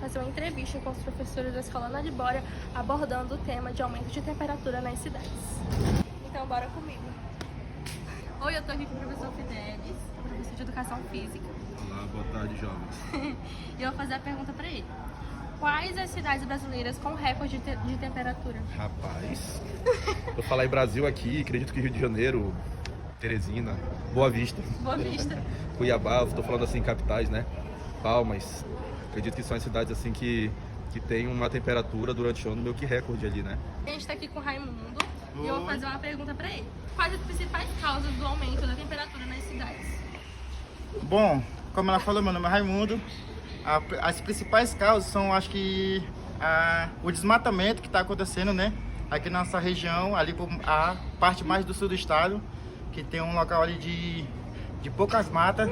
fazer uma entrevista com os professores da Escola Ana Libória abordando o tema de aumento de temperatura nas cidades. Então, bora comigo. Oi, eu tô aqui com o professor Fidelis, professor de Educação Física. Olá, boa tarde, jovens. E eu vou fazer a pergunta pra ele. Quais as cidades brasileiras com recorde de temperatura? Rapaz, vou falar em Brasil aqui, acredito que Rio de Janeiro, Teresina, Boa Vista. Boa Vista. Cuiabá, estou falando assim, capitais, né? Palmas. Acredito que são as cidades assim que tem uma temperatura durante o ano meio que recorde ali, né? A gente tá aqui com o Raimundo e eu vou fazer uma pergunta pra ele. Quais as principais causas do aumento da temperatura nas cidades? Bom, como ela falou, meu nome é Raimundo. As principais causas são, acho que, o desmatamento que está acontecendo, né? Aqui na nossa região, ali por a parte mais do sul do estado, que tem um local ali de poucas matas,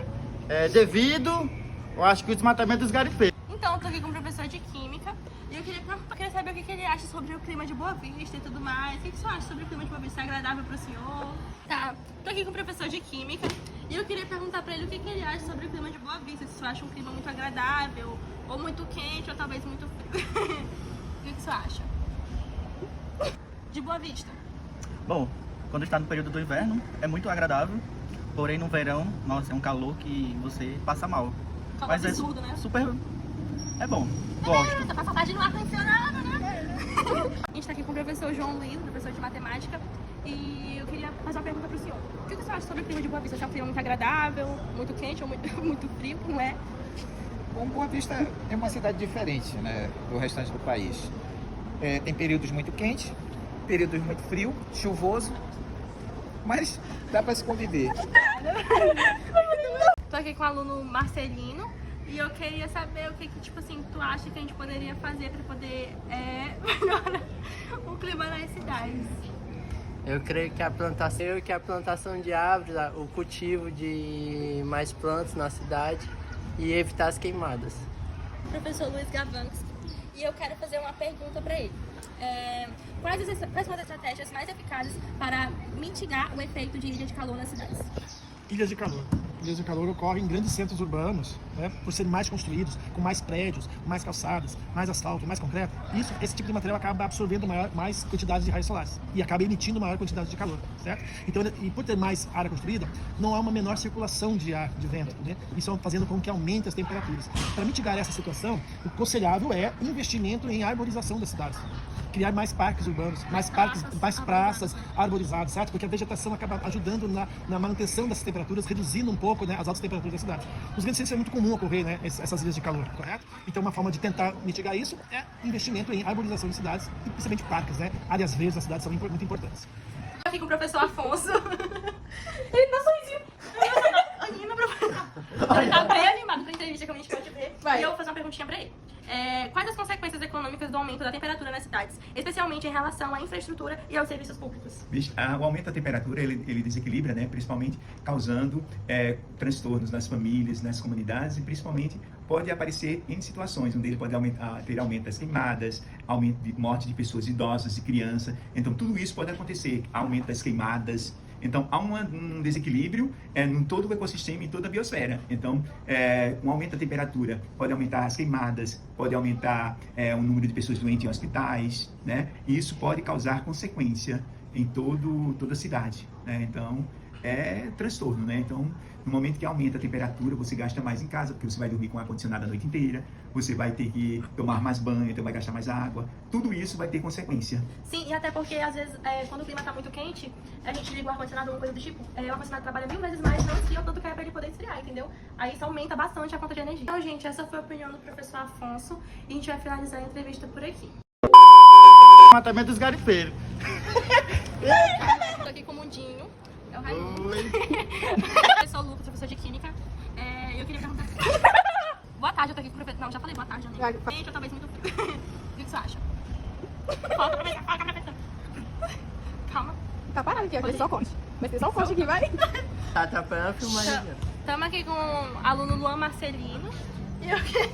devido, eu acho que o desmatamento dos garimpeiros. Então, eu tô aqui com o professor de Química e eu queria saber o que ele acha sobre o clima de Boa Vista e tudo mais. O que você acha sobre o clima de Boa Vista? É agradável pro senhor? Tá, tô aqui com o professor de Química e eu queria perguntar pra ele o que ele acha sobre o clima de Boa Vista. Se você acha um clima muito agradável, ou muito quente, ou talvez muito frio. O que você acha? De Boa Vista. Bom, quando está no período do inverno é muito agradável, porém no verão, nossa, é um calor que você passa mal. Calor absurdo, né? Super... é bom, gosto. Tá passando tarde no ar-condicionado, né? A gente tá aqui com o professor João Luiz, professor de matemática, e eu queria fazer uma pergunta pro senhor. O que você acha sobre o clima de Boa Vista? Você acha um clima muito agradável, muito quente ou muito frio, não é? Bom, Boa Vista é uma cidade diferente, né, do restante do país. Tem períodos muito quentes, períodos muito frio, chuvoso, mas dá para se conviver. Tô aqui com o aluno Marcelino e eu queria saber o que tipo assim, tu acha que a gente poderia fazer para poder melhorar o clima nas cidades. Eu creio que a plantação de árvores, o cultivo de mais plantas na cidade e evitar as queimadas. Professor Luiz Gavanski, e eu quero fazer uma pergunta para ele. Quais são as estratégias mais eficazes para mitigar o efeito de ilha de calor nas cidades? Ilhas de calor. Ilhas de calor ocorrem em grandes centros urbanos, né, por serem mais construídos, com mais prédios, mais calçadas, mais asfalto, mais concreto. Esse tipo de material acaba absorvendo mais quantidade de raios solares e acaba emitindo maior quantidade de calor, certo? Então, e por ter mais área construída, não há uma menor circulação de ar, de vento, né? Isso fazendo com que aumente as temperaturas. Para mitigar essa situação, o aconselhável é investimento em arborização das cidades. Criar mais parques urbanos, mais praças arborizadas, certo? Porque a vegetação acaba ajudando na manutenção dessas temperaturas, reduzindo um pouco, né, as altas temperaturas da cidade. Nos grandes centros é muito comum ocorrer, né, essas ilhas de calor, correto? Então uma forma de tentar mitigar isso é investimento em arborização de cidades e principalmente parques, né? Áreas verdes da cidade são muito importantes. Tô aqui com o professor Afonso. Ele tá sorrisinho. Anima, professor. Ele tá bem animado com a entrevista que a gente pode ver. E eu vou fazer uma perguntinha pra ele. Quais as consequências econômicas do aumento da temperatura nas cidades, especialmente em relação à infraestrutura e aos serviços públicos? O aumento da temperatura, ele desequilibra, né, principalmente causando transtornos nas famílias, nas comunidades e principalmente pode aparecer em situações onde ele pode ter aumento das queimadas, aumento de morte de pessoas idosas e crianças. Então tudo isso pode acontecer, aumento das queimadas. Então, há um desequilíbrio em todo o ecossistema e toda a biosfera. Então, um aumento da temperatura pode aumentar as queimadas, pode aumentar o número de pessoas doentes em hospitais, né? E isso pode causar consequência em toda a cidade, né? Então, é transtorno, né? Então, no momento que aumenta a temperatura, você gasta mais em casa, porque você vai dormir com ar-condicionado a noite inteira, você vai ter que tomar mais banho, então vai gastar mais água. Tudo isso vai ter consequência. Sim, e até porque, às vezes, quando o clima tá muito quente, a gente liga o ar-condicionado ou coisa do tipo, o ar-condicionado trabalha 1000 vezes mais, não esfria o tanto que é pra ele poder esfriar, entendeu? Aí isso aumenta bastante a conta de energia. Então, gente, essa foi a opinião do professor Afonso, e a gente vai finalizar a entrevista por aqui. Desmatamento dos garimpeiros. Tô aqui com o Mundinho. É o Raimundo. Professor Lucas, professor de Química. Eu queria perguntar... Boa tarde, eu tô aqui com o professor... Não, já falei boa tarde, né? Gente, eu talvez muito frio. O que você acha? Fala, professor. Calma. Tá parado aqui, vai ter só corte. Vai ter só o corte aqui, vai. Tá atrapalhando a filmagem. Estamos aqui com o aluno Luan Marcelino. E eu queria...